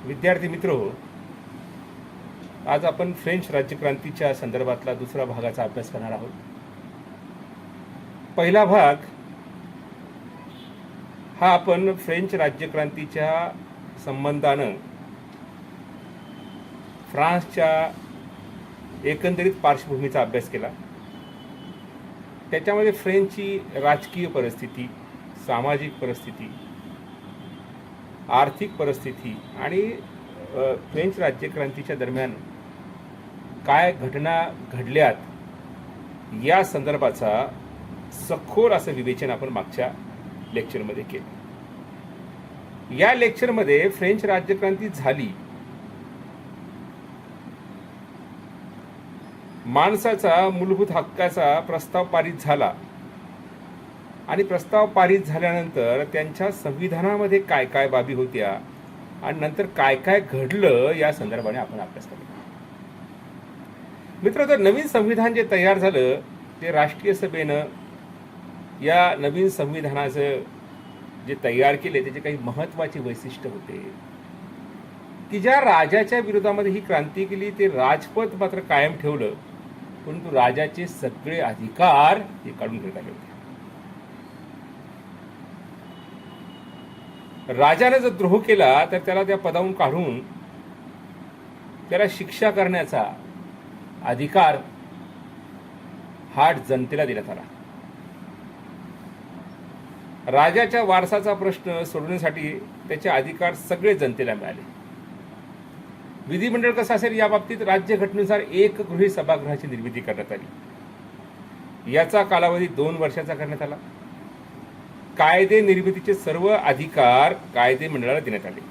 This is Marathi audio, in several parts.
विद्यार्थी मित्रो, आज आपण फ्रेंच राज्यक्रांतीच्या संदर्भातला दुसरा भागाचा अभ्यास करणार आहोत. पहिला भाग हा आपण फ्रेंच राज्यक्रांतीच्या संबंधानं फ्रान्सच्या एकंदरीत पार्श्वभूमीचा अभ्यास केला. त्याच्यामध्ये फ्रेंचची राजकीय परिस्थिती, सामाजिक परिस्थिती, आर्थिक परिस्थिती आणि फ्रेंच राज्यक्रांतीच्या दरम्यान काय घटना घडल्यात या संदर्भाचा सखोल असं विवेचन आपण मागच्या लेक्चरमध्ये केलं. या लेक्चरमध्ये फ्रेंच राज्यक्रांती झाली, माणसाचा मूलभूत हक्काचा प्रस्ताव पारित झाला आणि प्रस्ताव पारित झाल्यानंतर त्यांच्या संविधानामध्ये काय काय बाबी होत्या आणि नंतर काय काय घडलं या संदर्भाने आपण अभ्यास केला. मित्र, तर नवीन संविधान जे तयार झालं ते राष्ट्रीय सभेनं या नवीन संविधानाचं जे तयार केले त्याचे काही महत्त्वाचे वैशिष्ट्य होते की ज्या राजाच्या विरोधामध्ये ही क्रांती केली ते राजपद मात्र कायम ठेवलं, परंतु राजाचे सगळे अधिकार हे काढून घेण्यात आले होते. राजाने जर द्रोह केला तर त्याला त्या पदावरून काढून त्याला शिक्षा करण्याचा अधिकार हा जनतेला देण्यात आला. राजाच्या वारसाचा प्रश्न सोडवण्यासाठी त्याचे अधिकार सगळे जनतेला मिळाले. विधिमंडळ कसं असेल या बाबतीत राज्यघटनेनुसार एकगृही सभागृहाची निर्मिती करण्यात आली. याचा कालावधी 2 वर्षाचा करण्यात आला. कायदे निर्मितीचे सर्व अधिकार कायदे मंडळाला देण्यात आले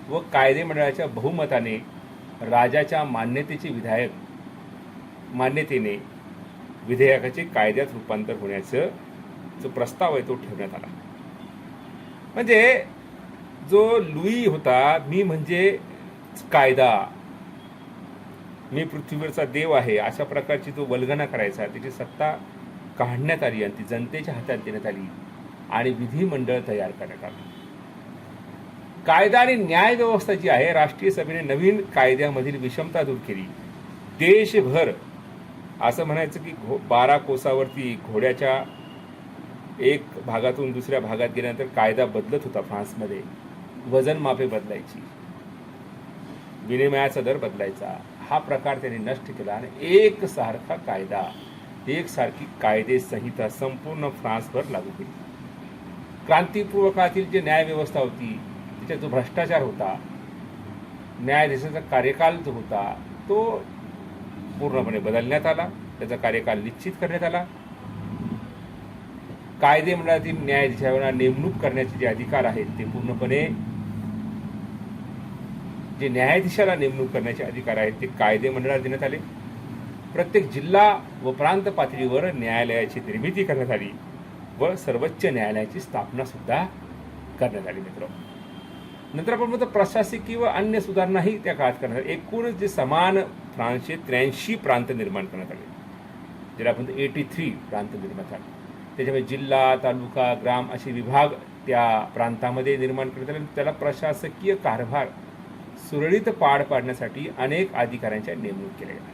व कायदे मंडळाच्या बहुमताने राजाच्या मान्यतेने विधेयकाचे कायद्यात रूपांतर होण्याचं जो प्रस्ताव आहे तो ठेवण्यात आला. म्हणजे जो लुई होता, मी म्हणजे कायदा, मी पृथ्वीवरचा देव आहे, अशा प्रकारची जो वल्गना करायचा त्याची सत्ता काढण्यात आली आणि ती जनतेच्या हातात देण्यात आली आणि विधिमंडळ तयार करण्यात आलं. कायदा आणि न्याय व्यवस्था जी आहे, राष्ट्रीय सभेने नवीन कायद्यामधील विषमता दूर केली. देशभर असं म्हणायचं की 12 कोसावरती घोड्याच्या एक भागातून दुसऱ्या भागात गेल्यानंतर कायदा बदलत होता. फ्रान्समध्ये वजन मापे बदलायची, विनिमयाचा दर बदलायचा, हा प्रकार त्यांनी नष्ट केला आणि एकसारखा कायदा, एकसारखी कायदे संहिता संपूर्ण फ्रान्सभर लागू केली. क्रांतीपूर्व काळातील जे न्यायव्यवस्था होती त्याच्यात जो भ्रष्टाचार होता, न्यायाधीशाचा कार्यकाल जो होता तो पूर्णपणे बदलण्यात आला, त्याचा कार्यकाल निश्चित करण्यात आला. कायदे मंडळातील न्यायाधीशांना नेमणूक करण्याचे जे अधिकार आहेत ते पूर्णपणे, जे न्यायाधीशाला नेमणूक करण्याचे अधिकार आहेत ते कायदे मंडळाला देण्यात आले. प्रत्येक जिल्हा व प्रांत पातळीवर न्यायालयाची निर्मिती करण्यात आली व सर्वोच्च न्यायालयाची स्थापना सुद्धा करण्यात आली. नंतर आपण म्हणतो प्रशासकीय व अन्य सुधारणाही त्या काळात करण्यात आली. एकूणच जे समान फ्रान्सचे 83 प्रांत निर्माण करण्यात आले, ज्याला आपण 83 प्रांत निर्माण झाले. त्याच्यामध्ये जिल्हा, तालुका, ग्राम असे विभाग त्या प्रांतामध्ये निर्माण करण्यात आले. त्याला प्रशासकीय कारभार सुरळीत पार पाडण्यासाठी अनेक अधिकाऱ्यांच्या नेमणूक केल्या गेल्या.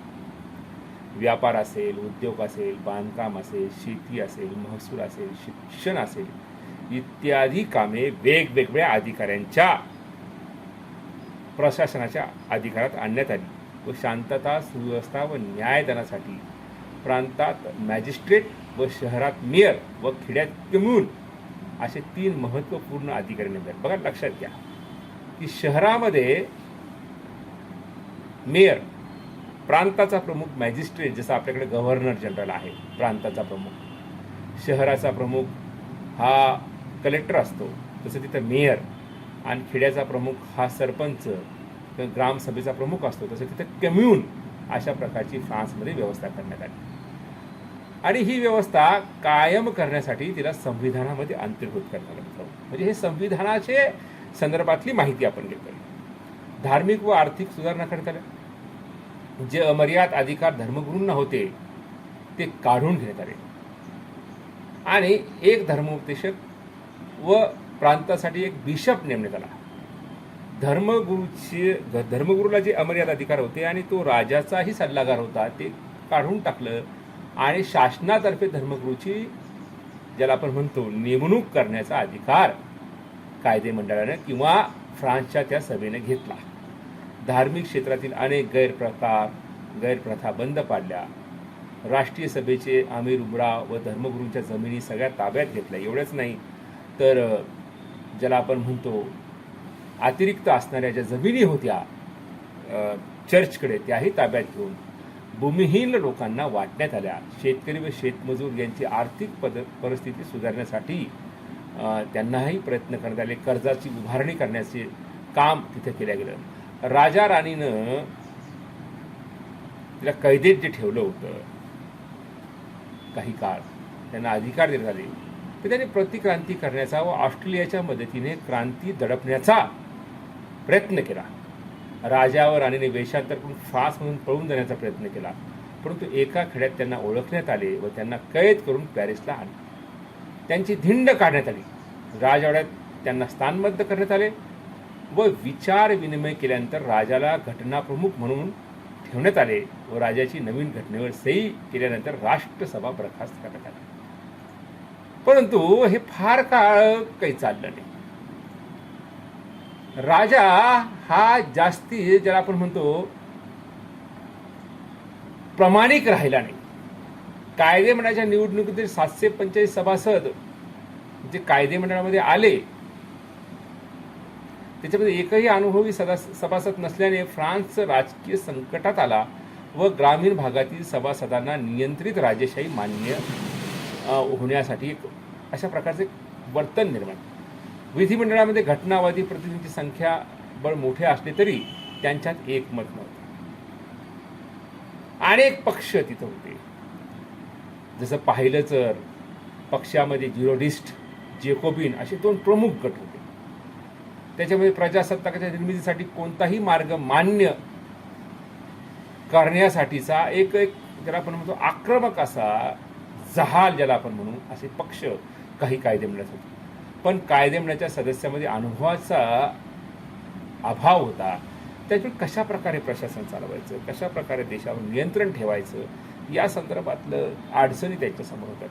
व्यापार असेल, उद्योग असेल, बांधकाम असेल, शेती असेल, महसूल असेल, शिक्षण असेल इत्यादी कामे वेगवेगळ्या अधिकाऱ्यांच्या प्रशासनाच्या अधिकारात आणण्यात आली व शांतता, सुव्यवस्था व न्यायदानासाठी प्रांतात मॅजिस्ट्रेट व शहरात मेयर व खेड्यात कम्यून असे 3 महत्त्वपूर्ण अधिकारी नेमले. बघा, लक्षात घ्या की शहरामध्ये मेयर, प्रांताचा प्रमुख मॅजिस्ट्रेट, जसं आपल्याकडे गव्हर्नर जनरल आहे प्रांताचा प्रमुख, शहराचा प्रमुख हा कलेक्टर असतो, तसं तिथं मेयर, आणि खेड्याचा प्रमुख हा सरपंच, ग्रामसभेचा प्रमुख असतो, तसं तिथं कम्यून. अशा प्रकारची फ्रान्समध्ये व्यवस्था करण्यात आली आणि ही व्यवस्था कायम करण्यासाठी तिला संविधानामध्ये अंतर्भूत करण्यात आलं. म्हणजे हे संविधानाचे संदर्भातली माहिती आपण घेतली. धार्मिक व आर्थिक सुधारणा करण्यात आल्या. जे अमर्याद अधिकार धर्मगुरूंना होते ते काढून घेण्यात आले आणि एक धर्मोपदेशक व प्रांतासाठी एक बिशप नेमण्यात आला. धर्मगुरूला जे अमर्याद अधिकार होते आणि तो राजाचाही सल्लागार होता ते काढून टाकलं आणि शासनातर्फे धर्मगुरूची, ज्याला आपण म्हणतो, नेमणूक करण्याचा अधिकार कायदे मंडळाने किंवा फ्रान्सच्या त्या सभेने घेतला. धार्मिक क्षेत्रातील अनेक गैरप्रथा बंद पाडल्या. राष्ट्रीय सभेचे आमिर उमराव व धर्मगुरूंच्या जमिनी सगळ्या ताब्यात घेतल्या. एवढंच नाही तर ज्याला आपण म्हणतो अतिरिक्त असणाऱ्या ज्या जमिनी होत्या चर्चकडे त्याही ताब्यात घेऊन भूमिहीन लोकांना वाटण्यात आल्या. शेतकरी व शेतमजूर यांची आर्थिक परिस्थिती सुधारण्यासाठी त्यांनाही प्रयत्न करण्यात आले. कर्जाची उभारणी करण्याचे काम तिथे केलं गेलं. राजा राणीनं तिला कैदेत जे ठेवलं होतं काही काळ, त्यांना अधिकार देण्यात आले, तर त्यांनी प्रतिक्रांती करण्याचा व ऑस्ट्रेलियाच्या मदतीने क्रांती दडपण्याचा प्रयत्न केला. राजा व राणीने वेषांतर करून फ्रान्समधून पळून जाण्याचा प्रयत्न केला, परंतु एका खेड्यात त्यांना ओळखण्यात आले व त्यांना कैद करून पॅरिसला आणले. त्यांची धिंड काढण्यात आली. राजवाड्यात त्यांना स्थानबद्ध करण्यात आले व विचार विनिमय केल्यानंतर राजाला घटनाप्रमुख म्हणून ठेवण्यात आले व राजाची नवीन घटनेवर सही केल्यानंतर राष्ट्रसभा बरखास्त करण्यात आली. परंतु हे फार काळ काही चाललं नाही. राजा हा जास्ती, ज्याला आपण म्हणतो, प्रामाणिक राहिला नाही. कायदे मंडळाच्या निवडणुकीतील 745 सभासद जे कायदे मंडळामध्ये आले त्याच्यामध्ये एकही अनुभवी सभासद नसल्याने फ्रान्स राजकीय संकटात आला व ग्रामीण भागातील सभासदांना नियंत्रित राजेशाही मान्य होण्यासाठी अशा प्रकारचे वर्तन निर्माण. विधिमंडळामध्ये घटनावादी प्रतिनिधींची संख्या बळ मोठे असले तरी त्यांच्यात एकमत नव्हते. अनेक पक्ष तिथं होते. जसं पाहिलं तर पक्षामध्ये जिरोडिस्ट, जेकोबिन असे 2 प्रमुख गट होते. त्याच्यामध्ये प्रजासत्ताकाच्या निर्मितीसाठी कोणताही मार्ग मान्य करण्यासाठीचा एक ज्याला आपण म्हणतो आक्रमक असा जहाल, ज्याला आपण म्हणू, असे पक्ष काही कायदे मंडळात होते. पण कायदे मंडळाच्या सदस्यामध्ये अनुभवाचा अभाव होता. त्याच्यामुळे कशा प्रकारे प्रशासन चालवायचं, कशा प्रकारे देशावर नियंत्रण ठेवायचं, या संदर्भातलं अडचणी त्यांच्यासमोर होत्या.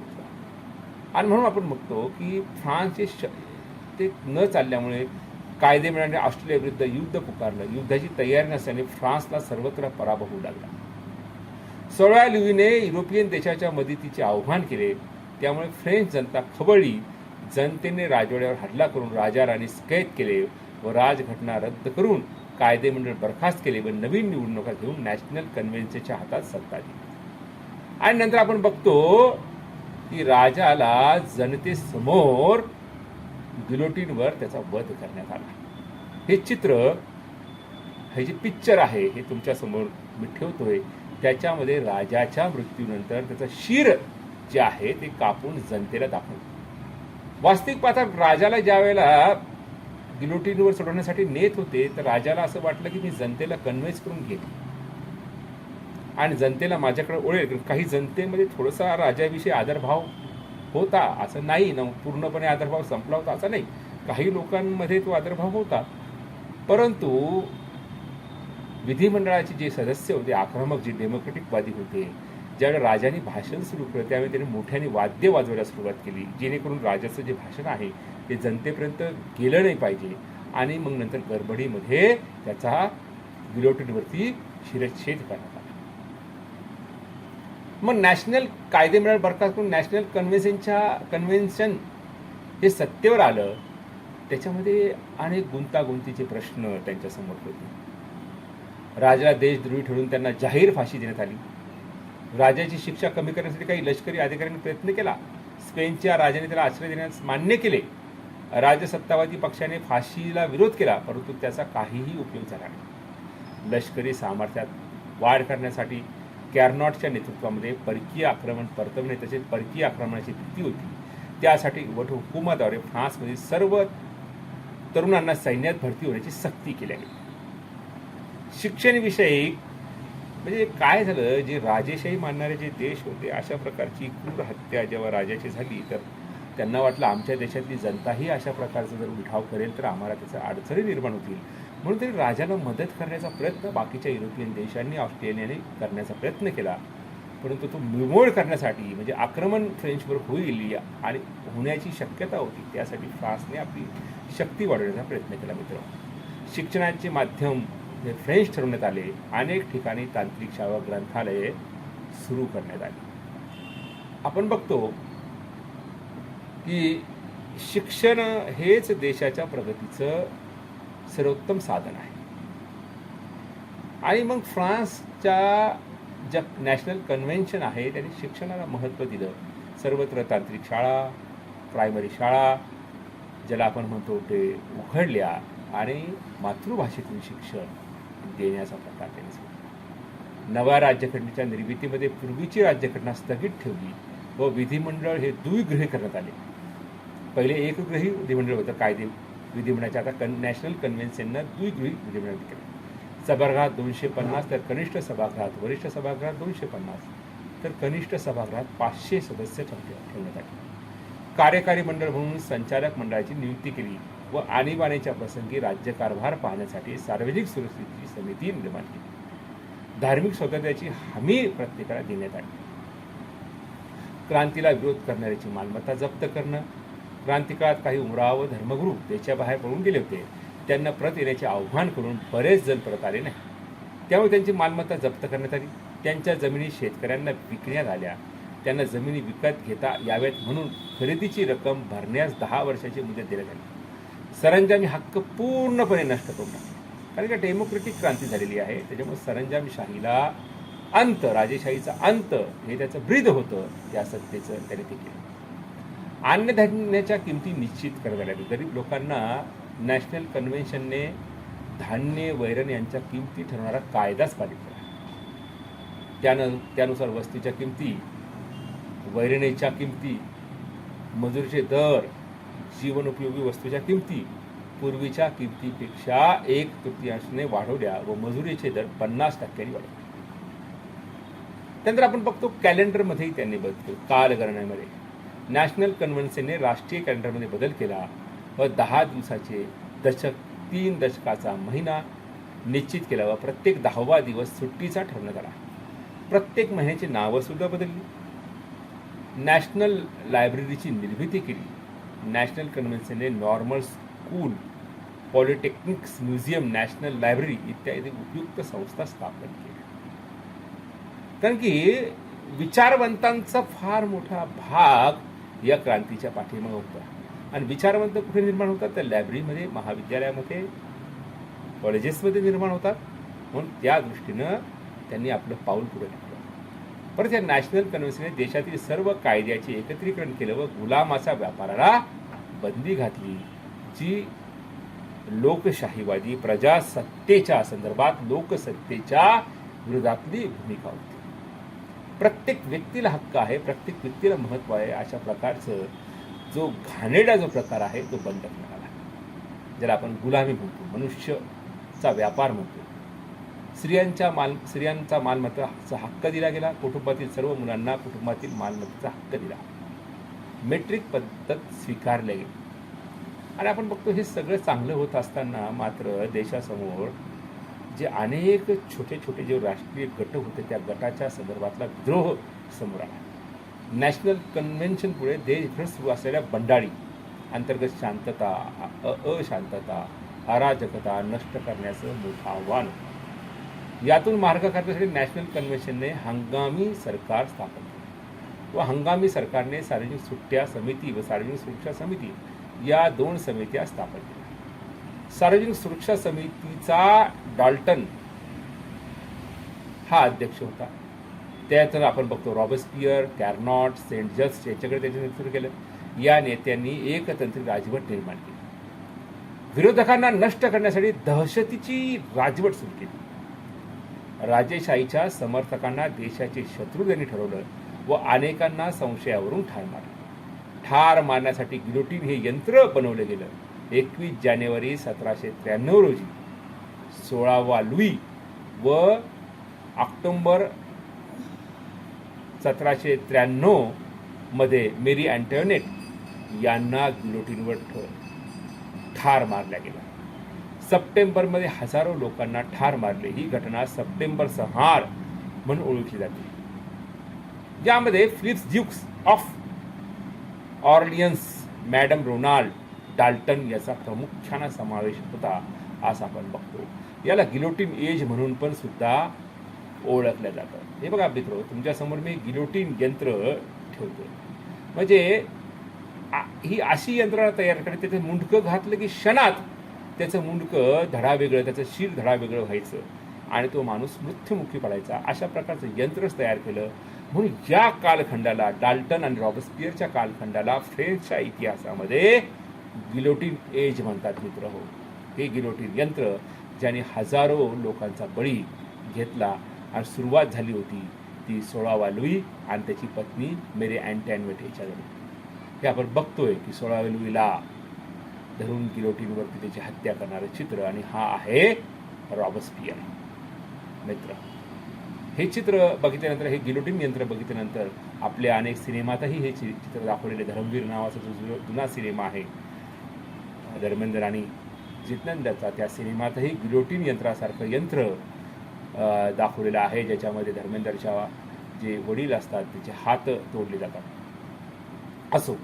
आणि म्हणून आपण बघतो की फ्रान्सचे ते न चालल्यामुळे कायदे मंडळाने ऑस्ट्रेलियाविरुद्ध युद्ध पुकारलं. युद्धाची तयारी नसल्याने फ्रान्सला सर्वत्र पराभव होऊ लागला. 16 लुईने युरोपियन देशाच्या मदतीचे आव्हान केले. त्यामुळे फ्रेंच जनता खवळली. जनतेने राजवाड्यावर हल्ला करून राजा राणीस कैद केले व राजघटना रद्द करून कायदे मंडळ बरखास्त केले व नवीन निवडणुका घेऊन नॅशनल कन्व्हेन्शनच्या हातात सत्ता दिली. आणि नंतर आपण बघतो की राजाला जनतेसमोर गिलोटीनवर त्याचा वध करण्यात आला. हे चित्र, हे जे पिक्चर आहे हे तुमच्या समोर मी ठेवतोय. त्याच्यामध्ये राजाच्या मृत्यूनंतर त्याचं शिर जे आहे ते कापून जनतेला दाखवलं. वास्तविक पाहता राजाला ज्या वेळेला गिलोटीनवर सोडवण्यासाठी नेत होते तर राजाला असं वाटलं की मी जनतेला कन्व्हिन्स करून घेईन आणि जनतेला माझ्याकडे ओळेल. काही जनतेमध्ये थोडासा राजाविषयी आदरभाव होता, असं नाही ना, पूर्णपणे आदरभाव संपला होता असं नाही. काही लोकांमध्ये तो आदरभाव होता. परंतु विधिमंडळाचे जे सदस्य होते, आक्रमक जे डेमोक्रेटिकवादी होते, ज्यावेळेला राजाने भाषण सुरू केलं त्यावेळी त्याने मोठ्याने वाद्य वाजवायला सुरुवात केली, जेणेकरून राजाचं जे भाषण आहे ते जनतेपर्यंत गेलं नाही पाहिजे. आणि मग नंतर गडबडीमध्ये त्याचा गिलोटीनवरती शिरच्छेद करण्यात आला. मग नॅशनल कायदे मंडळ बरखास्त करून नॅशनल कन्व्हेन्शन हे सत्तेवर आलं. त्याच्यामध्ये अनेक गुंतागुंतीचे प्रश्न त्यांच्यासमोर होते. राजाला देशद्रोही ठरवून त्यांना जाहीर फाशी देण्यात आली. राजाची शिक्षा कमी करण्यासाठी काही लष्करी अधिकाऱ्यांनी प्रयत्न केला. स्पेनच्या राजाने त्याला आश्रय देण्यास मान्य केले. राजसत्तावादी पक्षाने फाशीला विरोध केला, परंतु त्याचा काहीही उपयोग झाला नाही. लष्करी सामर्थ्यात वाढ करण्यासाठी कॅरनॉटच्या नेतृत्वामध्ये परकीय आक्रमण परतवणे तसेच परकीय आक्रमणाची भीती होती. त्यासाठी वटहुकुमाद्वारे फ्रान्समधील सर्व तरुणांना सैन्यात भरती होण्याची सक्ती केली गेली. शिक्षणविषयी म्हणजे काय झालं, जे राजेशाही मानणारे जे देश होते अशा प्रकारची क्रूर हत्या जेव्हा राजाची झाली तर त्यांना वाटलं आमच्या देशातली जनताही अशा प्रकारचा जर उठाव करेल तर आम्हाला त्याचा अडचणी निर्माण होतील. म्हणून तरी राजाला मदत करण्याचा प्रयत्न बाकीच्या युरोपियन देशांनी, ऑस्ट्रेलियाने करण्याचा प्रयत्न केला. परंतु तो बिमोड करण्यासाठी, म्हणजे आक्रमण फ्रेंचवर होईल आणि होण्याची शक्यता होती, त्यासाठी फ्रान्सने आपली शक्ती वाढवण्याचा प्रयत्न केला. मित्र, शिक्षणाचे माध्यम हे फ्रेंच ठरवण्यात आले. अनेक ठिकाणी तांत्रिक शाळा, ग्रंथालये सुरू करण्यात आली. आपण बघतो की शिक्षण हेच देशाच्या प्रगतीचं सर्वोत्तम साधन आहे. आणि मग फ्रान्सच्या ज्या नॅशनल कन्व्हेन्शन आहे त्यांनी शिक्षणाला महत्त्व दिलं. सर्वत्र तांत्रिक शाळा, प्रायमरी शाळा ज्याला आपण म्हणतो ते उघडल्या आणि मातृभाषेतून शिक्षण देण्याचा प्रकार त्यांनी केला. नव्या राज्यघटनेच्या निर्मितीमध्ये पूर्वीची राज्यघटना स्थगित ठेवली व विधिमंडळ हे द्विगृही करण्यात आले. पहिले एकगृही विधिमंडळ होतं कायदे विधिमंडळाच्या, आता नॅशनल कन्व्हेन्शननं द्विगृही विधिमंडळ केलं. सभागृहात 250 तर कनिष्ठ सभागृहात, वरिष्ठ सभागृहात 250 तर कनिष्ठ सभागृहात 500 सदस्य ठेवण्यात आले. कार्यकारी मंडळ म्हणून संचालक मंडळाची नियुक्ती केली व आणीबाणीच्या प्रसंगी राज्यकारभार पाहण्यासाठी सार्वजनिक सुरक्षेची समिती निर्माण केली. धार्मिक स्वातंत्र्याची हमी प्रत्येकाला देण्यात आली. क्रांतीला विरोध करणाऱ्याची मालमत्ता जप्त करणं. क्रांतिकाळात काही उमराव धर्मगुरू देशाबाहेर पळून गेले होते. त्यांना परत येण्याचे आव्हान करून बरेच जण परत आले नाही. त्यामुळे त्यांची मालमत्ता जप्त करण्यात आली. त्यांच्या जमिनी शेतकऱ्यांना विकण्यात आल्या. त्यांना जमिनी विकत घेता याव्यात म्हणून खरेदीची रक्कम भरण्यास 10 वर्षाची मुदत देण्यात आली. सरंजामी हक्क पूर्णपणे नष्ट करून टाकले. कारण का डेमोक्रेटिक क्रांती झालेली आहे, त्याच्यामुळे सरंजामशाहीला अंत, राजेशाहीचा अंत हे त्याचं ब्रीद होतं. त्या सत्तेचं त्याने ते केलं. अन्नधान्याच्या किमती निश्चित करण्यात आल्या. गरीब लोकांना नॅशनल कन्व्हेन्शनने धान्य, वैरण यांच्या किमती ठरवणारा कायदाच पारित केला. त्यानुसार वस्तूच्या किमती, वैरणीच्या किमती, मजुरीचे दर, जीवनोपयोगी वस्तूच्या किमती पूर्वीच्या किमतीपेक्षा 1/3 वाढवल्या व मजुरीचे दर 50% वाढवले. त्यानंतर आपण बघतो कॅलेंडरमध्येही त्यांनी बदल केला. कालगणनेमध्ये नॅशनल कन्व्हेन्शनने राष्ट्रीय कॅलेंडरमध्ये बदल केला व 10 दिवसाचे दशक, 3 दशकाचा महिना निश्चित केला व प्रत्येक 10वा दिवस सुट्टीचा ठरवण्यात आला. प्रत्येक महिन्याची नावं सुद्धा बदलली. नॅशनल लायब्ररीची निर्मिती केली. नॅशनल कन्व्हेन्शनने normal school, polytechnics, museum, national library इत्यादी उपयुक्त संस्था स्थापन केल्या. कारण की विचारवंतांचा फार मोठा भाग या क्रांतीच्या पाठीमागे होता. आणि विचारवंत कुठे निर्माण होतात? तर लायब्ररीमध्ये, महाविद्यालयामध्ये, कॉलेजेसमध्ये निर्माण होतात. म्हणून त्या दृष्टीनं त्यांनी आपलं पाऊल पुढे टाकलं. परत या नॅशनल कन्व्हेन्शनने देशातील सर्व कायद्याचे एकत्रीकरण केलं व गुलामाच्या व्यापाराला बंदी घातली, जी लोकशाहीवादी प्रजासत्तेच्या संदर्भात लोकसत्तेच्या विरोधातली भूमिका होती. प्रत्येक व्यक्तीला हक्क आहे, प्रत्येक व्यक्तीला महत्त्व आहे, अशा प्रकारचं जो घाणेरडा जो प्रकार आहे तो बंद करण्यात आला, ज्याला आपण गुलामी म्हणतो, मनुष्यचा व्यापार म्हणतो. स्त्रियांचा मालमत्तेचा हक्क दिला गेला. कुटुंबातील सर्व मुलांना कुटुंबातील मालमत्तेचा हक्क दिला. मेट्रिक पद्धत स्वीकारली गेली. आणि आपण बघतो हे सगळं चांगलं होत असताना मात्र देशासमोर जे अनेक छोटे छोटे जे राष्ट्रीय गट होते त्या गटाच्या संदर्भातला विद्रोह समोर आला. नॅशनल कन्व्हेन्शन पुढे देशभर सुरू असलेल्या बंडाळी, अंतर्गत शांतता, अशांतता, अराजकता नष्ट करण्याचं मोठं आव्हान. यातून मार्ग काढण्यासाठी नॅशनल कन्व्हेन्शनने हंगामी सरकार स्थापन केले व हंगामी सरकारने सार्वजनिक सुट्ट्या समिती व सार्वजनिक सुरक्षा समिती या 2 समित्या स्थापन केल्या. सार्वजनिक सुरक्षा समितीचा डाल्टन हा अध्यक्ष होता. त्यानंतर आपण बघतो रॉबस्पियर, कॅरनॉट, सेंट जस्ट याच्याकडे त्याचे नेतृत्व केलं. या नेत्यांनी एकतंत्री राजवट निर्माण केली. विरोधकांना नष्ट करण्यासाठी दहशतीची राजवट सुरू केली. राजेशाहीच्या समर्थकांना देशाचे शत्रू त्यांनी ठरवलं व अनेकांना संशयावरून ठार मारलं. ठार मारण्यासाठी गिलोटिन हे यंत्र बनवलं गेलं. 21 जानेवारी 1793 रोजी 16वा लुई व ऑक्टोबर 1793 मध्ये मेरी अँटोनेट यांना गिलोटिनवर ठार मारला गेला. सप्टेंबरमध्ये हजारो लोकांना ठार मारले. ही घटना सप्टेंबर संहार म्हणून ओळखली जाते. यामध्ये Philips dukes of Orleans, madame Ronald Dalton याचा प्रामुख्याने समावेश होता असं आपण बघतो. याला गिलोटिन एज म्हणून पण सुद्धा ओळखलं जातं. हे बघा मित्र, तुमच्यासमोर मी गिलोटिन यंत्र ठेवतो. म्हणजे ही अशी यंत्रणा तयार करते, त्याचं मुंडकं घातलं की क्षणात त्याचं मुंडकं धडा वेगळं, त्याचं शीर धडा वेगळं व्हायचं आणि तो माणूस मृत्युमुखी पडायचा. अशा प्रकारचं यंत्रच तयार केलं. म्हणून या कालखंडाला, डाल्टन आणि रॉबस्पियरच्या कालखंडाला फ्रेंचच्या इतिहासामध्ये गिलोटिन एज म्हणतात मित्र हो. हे गिलोटिन यंत्र ज्याने हजारो लोकांचा बळी घेतला आणि सुरुवात झाली होती ती 16वा लुई आणि त्याची पत्नी मेरी अँटॉइनेट याच्याकडे. हे आपण बघतोय की 16व्या लुईला धरून गिलोटिनवरती त्याची हत्या करणारं चित्र, आणि हा आहे रॉबस्पियर मित्र. हे चित्र बघितल्यानंतर, हे गिलोटिन यंत्र बघितल्यानंतर आपल्या अनेक सिनेमातही हे चित्र दाखवलेले. धर्मवीर नावाचा जो जुना सिनेमा आहे धर्मेंद्र आणि जितेंद्रचा, त्या सिनेमातही गिलोटिन यंत्रासारखं यंत्र दाखवलेलं आहे, ज्याच्यामध्ये धर्मेंद्रच्या जे वडील असतात त्याचे हात तोडले जातात. असो,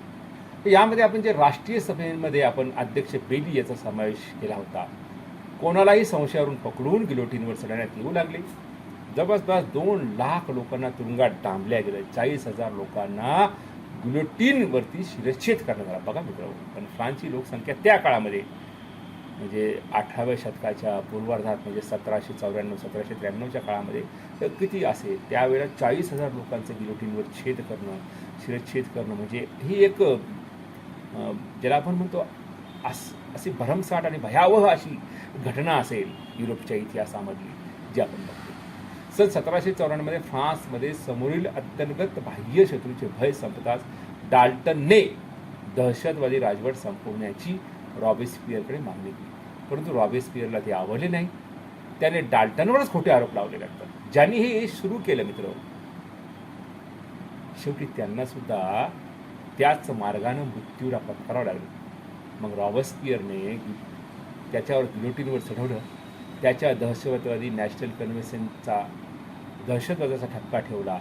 यामध्ये आपण जे राष्ट्रीय सभेमध्ये आपण अध्यक्ष बेली याचा समावेश केला होता. कोणालाही संशयावरून पकडून गिलोटिनवर चढवण्यात येऊ लागले. जवळपास 2 लाख लोकांना तुरुंगात डांबल्या गेलं. 40,000 लोकांना गिलोटिनवरती शिरच्छेद करण्यात आला. बघा मित्रांनो, पण फ्रान्सची लोकसंख्या त्या काळामध्ये म्हणजे 18व्या शतकाच्या पूर्वार्धात, म्हणजे 1794-1793च्या काळामध्ये तर किती असेल. त्यावेळेला 40,000 लोकांचं गिलोटिनवर शिरच्छेद करणं म्हणजे ही एक ज्याला आपण म्हणतो अशी भरमसाठ आणि भयावह अशी घटना असेल युरोपच्या इतिहासामधली, जी आपण बघतो. सन 1794 फ्रान्समध्ये समोरील अंतर्गत बाह्य शत्रूचे भय संपताच डाल्टनने दहशतवादी राजवट संपवण्याची रॉबेस्पियरकडे मागणी केली. परंतु रॉबेस्पियरला ते आवडले नाही. त्याने डाल्टनवरच खोटे आरोप लावले लागतात. ज्यांनी हे सुरू केलं मित्र, शेवटी त्यांना सुद्धा त्याच मार्गानं मृत्यूला पत्करावं लागलं. मग रॉबेस्पियरने त्याच्यावर गिलोटिनवर चढवलं. त्याच्या दहशतवादी नॅशनल कन्व्हेन्शनचा दहशतवादाचा ठपका ठेवला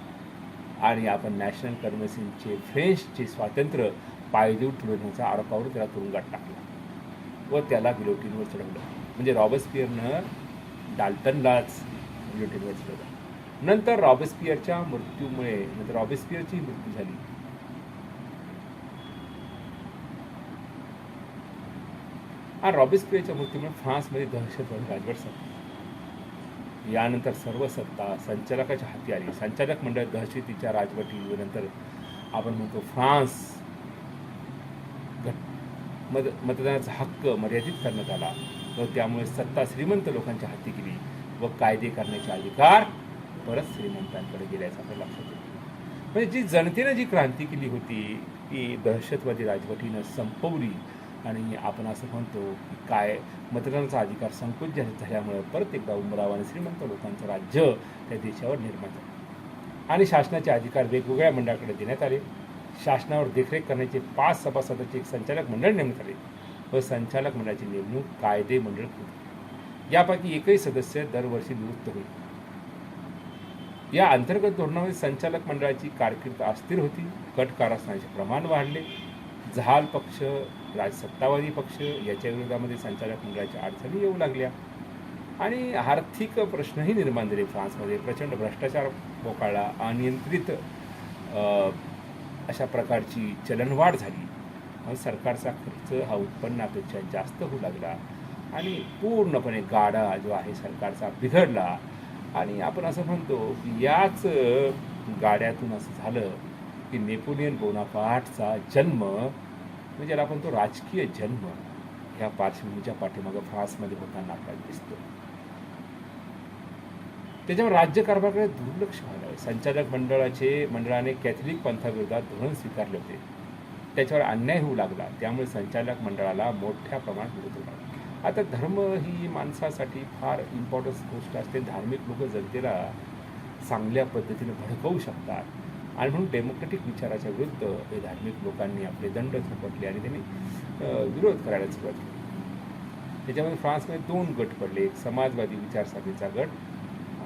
आणि आपण नॅशनल कन्व्हेन्शनचे फ्रेंचचे स्वातंत्र्य पायदळी तुडवण्याच्या आरोपावर त्याला तुरुंगात टाकला व त्याला गिलोटिनवर चढवलं. म्हणजे रॉबेस्पियरनं डाल्टनलाच गिलोटिनवर चढवलं. नंतर रॉबेस्पियरची मृत्यू झाली. आणि रॉबेस्पियरच्या मृत्यूमुळे फ्रान्समध्ये दहशतवादी राजवट संपली. यानंतर सर्व सत्ता संचालकाच्या हाती आली. संचालक मंडळ दहशतीच्या राजवटीनंतर आपण म्हणतो फ्रान्स मतदानाचा हक्क मर्यादित करण्यात आला व त्यामुळे सत्ता श्रीमंत लोकांच्या हाती गेली व कायदे करण्याचे अधिकार परत श्रीमंतांकडे गेल्याचं आपल्याला लक्षात येतं. म्हणजे जी जनतेनं जी क्रांती केली होती ती दहशतवादी राजवटीनं संपवली. आणि आपण असं म्हणतो की काय मतदानाचा अधिकार संकुचित झाल्यामुळे परत एकदा उमराव आणि श्रीमंत लोकांचं राज्य त्या देशावर निर्माण झालं आणि शासनाचे अधिकार वेगवेगळ्या मंडळाकडे देण्यात आले. शासनावर देखरेख करण्याचे 5 सभासदांचे एक संचालक मंडळ नेमण्यात आले व संचालक मंडळाची नेमणूक कायदे मंडळ केली. यापैकी एकही सदस्य दरवर्षी नियुक्त होईल. या अंतर्गत धोरणामध्ये संचालक मंडळाची कारकीर्द अस्थिर होती. कट कारस्थानाचे प्रमाण वाढले. जहाल पक्ष, सत्तावादी पक्ष याच्या विरोधामध्ये संचालक मंडळाच्या अडचणी येऊ लागल्या आणि आर्थिक प्रश्नही निर्माण झाले. फ्रान्समध्ये प्रचंड भ्रष्टाचार मोकाळला. अनियंत्रित अशा प्रकारची चलनवाढ झाली. सरकारचा खर्च हा उत्पन्नापेक्षा जास्त होऊ लागला आणि पूर्णपणे गाडा जो आहे सरकारचा बिघडला. आणि आपण असं म्हणतो की याच गाड्यातून असं झालं की नेपोलियन बोनापार्टचा जन्म, म्हणजे ज्याला आपण तो राजकीय जन्म, ह्या पार्श्वभूमीच्या पाठीमागं फ्रान्समध्ये होताना आपल्याला दिसतो. त्याच्यावर राज्यकारभाराकडे दुर्लक्ष व्हायला. संचालक मंडळाने कॅथलिक पंथाविरोधात धोरण स्वीकारले होते. त्याच्यावर अन्याय होऊ लागला. त्यामुळे संचालक मंडळाला मोठ्या प्रमाणात विरोध होता. आता धर्म ही माणसासाठी फार इम्पॉर्टन्स गोष्ट असते. धार्मिक लोक जनतेला चांगल्या पद्धतीने भडकवू शकतात आणि म्हणून डेमोक्रेटिक विचाराच्या विरुद्ध हे धार्मिक लोकांनी आपले दंड थोपटले आणि त्यांनी विरोध करायला सुरुवात केली. त्याच्यामध्ये फ्रान्समध्ये 2 गट पडले, एक समाजवादी विचारसरणीचा गट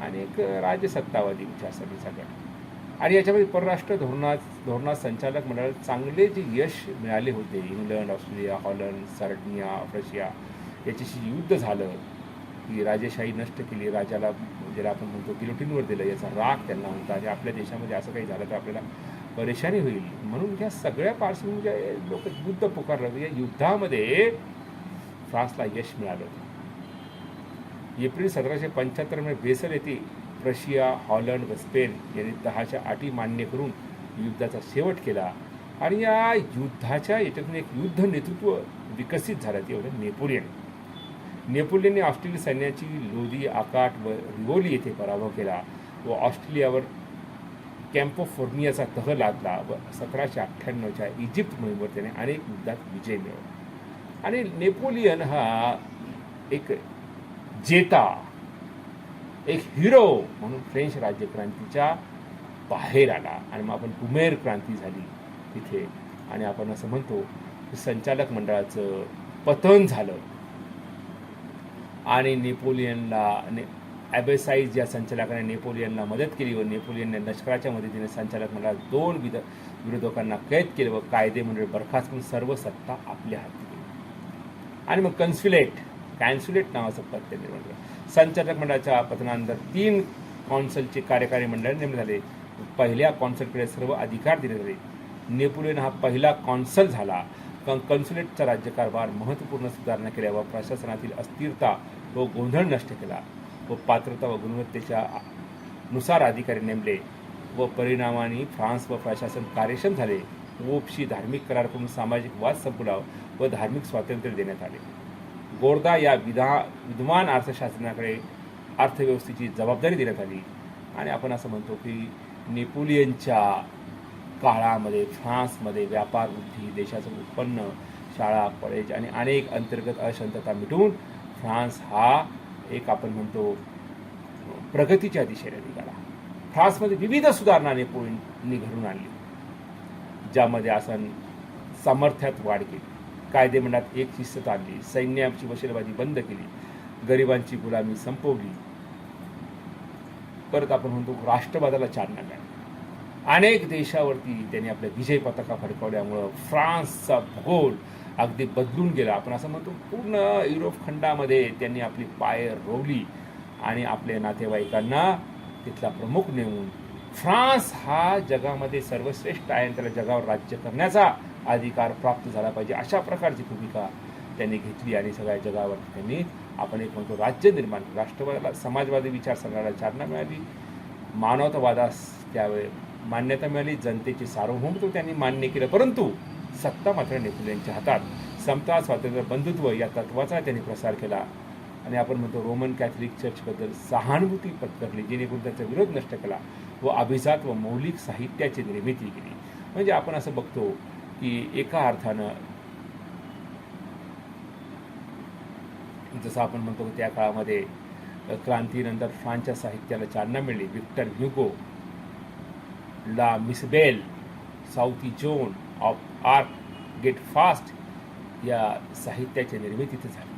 आणि एक राजसत्तावादी विचारसरणीचा गट. आणि याच्यामध्ये परराष्ट्र धोरणात संचालक मंडळाला चांगले जे यश मिळाले होते, England, Australia, Holland, Serbia, Russia याच्याशी युद्ध झालं, की राजेशाही नष्ट केली, राजाला ज्याला आपण म्हणतो गिलोटिनवर दिलं, याचा राग त्यांना होता. आणि आपल्या देशामध्ये असं काही झालं तर आपल्याला परेशानी होईल, म्हणून ह्या सगळ्या पार्श्वभूमीच्या लोक युद्ध पुकारलं. या युद्धामध्ये फ्रान्सला यश मिळालं होतं. एप्रिल 1775 मध्ये बेसल येथे रशिया, हॉलंड व स्पेन यांनी 10च्या अटी मान्य करून युद्धाचा शेवट केला. आणि या युद्धाच्या याच्यातून एक युद्ध नेतृत्व विकसित झालं, ते होतं नेपोलियनने ऑस्ट्रेलिया सैन्याची लोदी, आकाट व रिवोली येथे पराभव केला व ऑस्ट्रेलियावर कॅम्पो फोर्नियाचा तह लादला व 1798च्या इजिप्त मोहिमेवर त्याने अनेक युद्धात विजय मिळवला. आणि नेपोलियन हा एक जेता, एक हिरो म्हणून फ्रेंच राज्यक्रांतीच्या बाहेर आला. आणि मग आपण कुमेर क्रांती झाली तिथे, आणि आपण असं म्हणतो की संचालक मंडळाचं पतन झालं. आणि नेपोलियनला ॲबेसाईज या संचालकाने नेपोलियनला मदत केली व नेपोलियनने लष्कराच्या मदतीने संचालक मंडळात 2 विरोधकांना कैद केले व कायदेमंडळ बरखास्त करून सर्व सत्ता आपल्या हाती केली. आणि मग कॅन्सुलेट नावाचं पद ते निर्माण केलं. संचालक मंडळाच्या पतनानंतर 3 कौन्सिलचे कार्यकारी मंडळ नेमले झाले. पहिल्या कौन्सिलकडे सर्व अधिकार दिले झाले. नेपोलियन हा पहिला कौन्सिल झाला. कन्सुलेटचा राज्यकारभार महत्त्वपूर्ण सुधारणा केल्या व प्रशासनातील अस्थिरता व गोंधळ नष्ट केला व पात्रता व गुणवत्तेच्या नुसार अधिकारी नेमले व परिणामाने फ्रान्स व प्रशासन कार्यक्षम झाले. पोपशी धार्मिक करार करून सामाजिक वाद संपला व धार्मिक स्वातंत्र्य देण्यात आले. गोर्दा या विद्वान अर्थशास्त्रज्ञाकडे अर्थव्यवस्थेची जबाबदारी देण्यात आली. आणि आपण असं म्हणतो की नेपोलियनच्या काळामध्ये फ्रान्समध्ये व्यापार वृद्धी, देशाचं उत्पन्न, शाळा, कॉलेज आणि अनेक अंतर्गत अशांतता मिटवून फ्रान्स हा एक आपण म्हणतो प्रगतीच्या दिशेने निघाला. फ्रान्समध्ये विविध सुधारणा नेपोलियननी घडून आणली, ज्यामध्ये आसन सामर्थ्यात वाढ केली, कायदेमंडळात एक शिस्तता आणली, सैन्याची वशीलबाजी बंद केली, गरिबांची गुलामी संपवली. परत आपण म्हणतो राष्ट्रवादाला चालना मिळाली. अनेक देशावरती त्यांनी आपल्या विजय पताका फडकवल्यामुळं फ्रान्सचा भूगोल अगदी बदलून गेला. आपण असं म्हणतो पूर्ण युरोप खंडामध्ये त्यांनी आपली पाय रोवली आणि आपल्या नातेवाईकांना तिथला प्रमुख नेमून फ्रान्स हा जगामध्ये सर्वश्रेष्ठ आहे आणि त्याला जगावर राज्य करण्याचा अधिकार प्राप्त झाला पाहिजे, अशा प्रकारची भूमिका त्यांनी घेतली. आणि सगळ्या जगावर त्यांनी आपण एक म्हणतो राज्य निर्माण, राष्ट्रवादाला, समाजवादी विचारसरणाला चालना मिळाली, मानवतावादास त्यावेळी मान्यता मिळाली, जनतेचे सार्वभौमत्व त्यांनी मान्य केलं. परंतु सत्ता मात्र नेपोलियनच्या हातात. समता, स्वातंत्र्य, बंधुत्व या तत्वाचा त्यांनी प्रसार केला. आणि आपण म्हणतो रोमन कॅथलिक चर्चबद्दल सहानुभूती पत्करली, जेणेकरून त्याचा विरोध नष्ट केला व अभिजात व मौलिक साहित्याची निर्मिती केली. म्हणजे आपण असं बघतो की एका अर्थानं जसं आपण म्हणतो त्या काळामध्ये क्रांतीनंतर फ्रान्सच्या साहित्याला चालना मिळाली. विक्टर ह्युगो, ला मिसबेल, Southey Joan of Arc, Goethe Faust या साहित्याची निर्मिती तिथे झाली.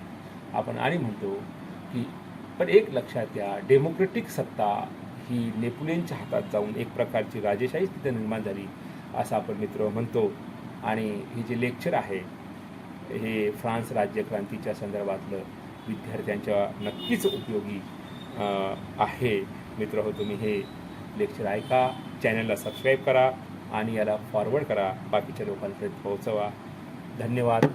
आपण आणि म्हणतो की पण एक लक्षात घ्या, डेमोक्रेटिक सत्ता ही नेपोलियनच्या हातात जाऊन एक प्रकारची राजेशाही तिथे निर्माण झाली असं आपण मित्र म्हणतो. आणि हे जे लेक्चर आहे हे फ्रान्स राज्यक्रांतीच्या संदर्भातलं विद्यार्थ्यांच्या नक्कीच उपयोगी आहे. मित्र हो, तुम्ही हे लेक्चर ऐका, चॅनलला सबस्क्राईब करा आणि याला फॉरवर्ड करा, बाकीच्या लोकांपर्यंत पोहोचवा. धन्यवाद.